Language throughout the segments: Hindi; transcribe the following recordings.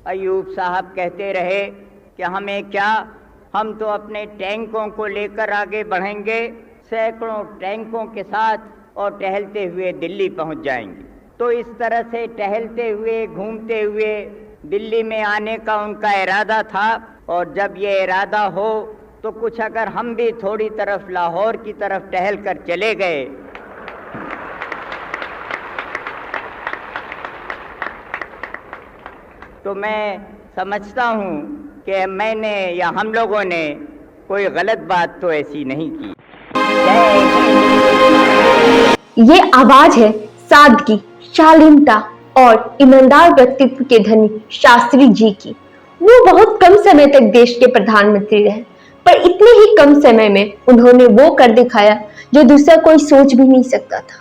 अयूब साहब कहते रहे कि हमें क्या, हम तो अपने टैंकों को लेकर आगे बढ़ेंगे, सैकड़ों टैंकों के साथ, और टहलते हुए दिल्ली पहुंच जाएंगे। तो इस तरह से टहलते हुए, घूमते हुए दिल्ली में आने का उनका इरादा था। और जब ये इरादा हो तो कुछ अगर हम भी थोड़ी तरफ लाहौर की तरफ टहल कर चले गए तो मैं समझता हूँ कि मैंने या हम लोगों ने कोई गलत बात तो ऐसी नहीं की। ये आवाज है सादगी, शालीनता और ईमानदार व्यक्तित्व के धनी शास्त्री जी की। वो बहुत कम समय तक देश के प्रधानमंत्री रहे, पर इतने ही कम समय में उन्होंने वो कर दिखाया जो दूसरा कोई सोच भी नहीं सकता था।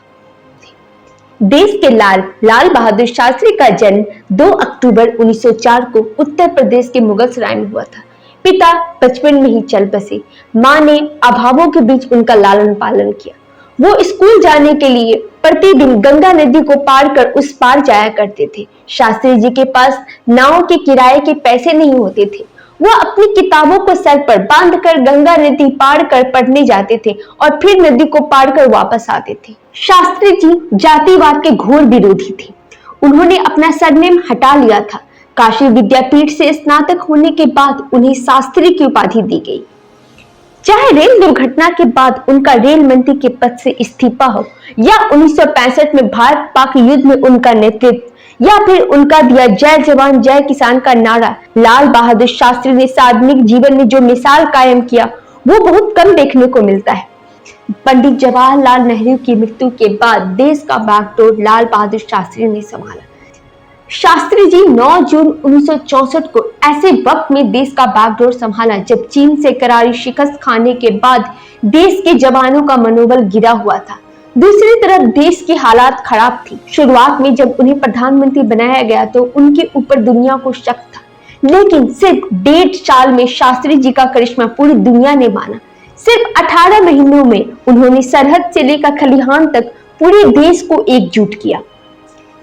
देश के लाल बहादुर शास्त्री का जन्म 2 अक्टूबर 1904 को उत्तर प्रदेश के मुगलसराय में हुआ था। पिता बचपन में ही चल बसे। माँ ने अभावों के बीच उनका लालन पालन किया। वो स्कूल जाने के लिए प्रतिदिन गंगा नदी को पार कर उस पार जाया करते थे। शास्त्री जी के पास नाव के किराए के पैसे नहीं होते थे। वो अपनी किताबों को सर पर बांधकर गंगा नदी पार कर पढ़ने जाते थे और फिर नदी को पार कर वापस आते थे। शास्त्री जी जातिवाद के घोर विरोधी थे। उन्होंने अपना सरनेम हटा लिया था। काशी विद्यापीठ से स्नातक होने के बाद उन्हें शास्त्री की उपाधि दी गई। चाहे रेल दुर्घटना के बाद उनका रेल मंत्री के पद से इस्तीफा हो, या 1965 में भारत पाक युद्ध में उनका नेतृत्व, या फिर उनका दिया जय जवान जय किसान का नारा, लाल बहादुर शास्त्री ने सार्वजनिक जीवन में जो मिसाल कायम किया वो बहुत कम देखने को मिलता है। पंडित जवाहरलाल नेहरू की मृत्यु के बाद देश का बागडोर लाल बहादुर शास्त्री ने संभाला। शास्त्री जी 9 जून 1964 को ऐसे वक्त में देश का बागडोर संभाला जब चीन से करारी शिकस्त खाने के बाद देश के जवानों का मनोबल गिरा हुआ था। दूसरी तरफ देश की हालात खराब थी। शुरुआत में जब उन्हें प्रधानमंत्री बनाया गया तो उनके ऊपर दुनिया को शक था, लेकिन सिर्फ 1.5 साल में शास्त्री जी का करिश्मा पूरी दुनिया ने माना। सिर्फ 18 महीनों में उन्होंने सरहद से लेकर खलिहान तक पूरे देश को एकजुट किया।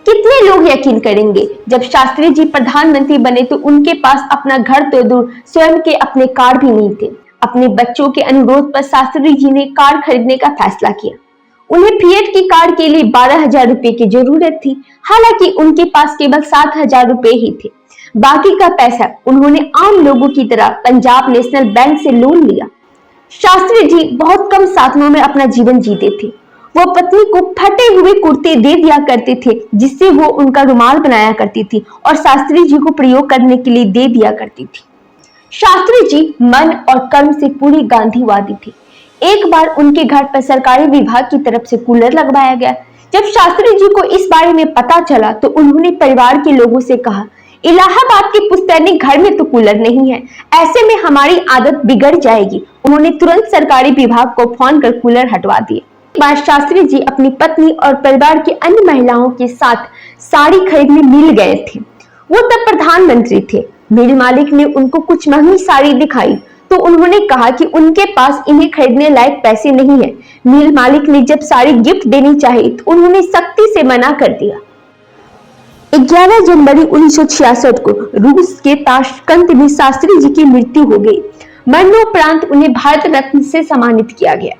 कितने लोग यकीन करेंगे, जब शास्त्री जी प्रधानमंत्री बने तो उनके पास अपना घर तो दूर स्वयं के अपने कार भी नहीं थे। अपने बच्चों के अनुरोध पर शास्त्री जी ने कार खरीदने का फैसला किया। उन्हें फिएट की कार के लिए 12,000 रुपए की जरूरत थी। हालांकि उनके पास केवल 7,000 रुपए ही थे। बाकी का पैसा उन्होंने आम लोगों की तरह पंजाब नेशनल बैंक से लोन लिया। शास्त्री जी बहुत कम साधनों में अपना जीवन जीते थे। वो पत्नी को फटे हुए कुर्ते दे दिया करते थे जिससे वो उनका रुमाल बनाया करती थी और शास्त्री जी को प्रयोग करने के लिए दे दिया करती थी। शास्त्री जी मन और कर्म से पूरी गांधीवादी थे। एक बार उनके घर पर सरकारी विभाग की तरफ से कूलर लगवाया गया। जब शास्त्री जी को इस बारे में पता चला तो उन्होंने परिवार के लोगों से कहा, इलाहाबाद के पुस्तैनी घर में तो कूलर नहीं है, ऐसे में हमारी आदत बिगड़ जाएगी। उन्होंने तुरंत सरकारी विभाग को फोन कर कूलर हटवा दिए। एक बार शास्त्री जी अपनी पत्नी और परिवार की अन्य महिलाओं के साथ साड़ी खरीदने मिल गए थे। वो तब प्रधानमंत्री थे। मिल मालिक ने उनको कुछ महंगी साड़ी दिखाई तो उन्होंने कहा कि उनके पास इन्हें खरीदने लायक पैसे नहीं है। मिल मालिक ने जब साड़ी गिफ्ट देनी चाहिए तो उन्होंने सख्ती से मना कर दिया। 11 जनवरी 1966 को रूस के ताशकंद में शास्त्री जी की मृत्यु हो गई। मरणोपरांत उन्हें भारत रत्न से सम्मानित किया गया।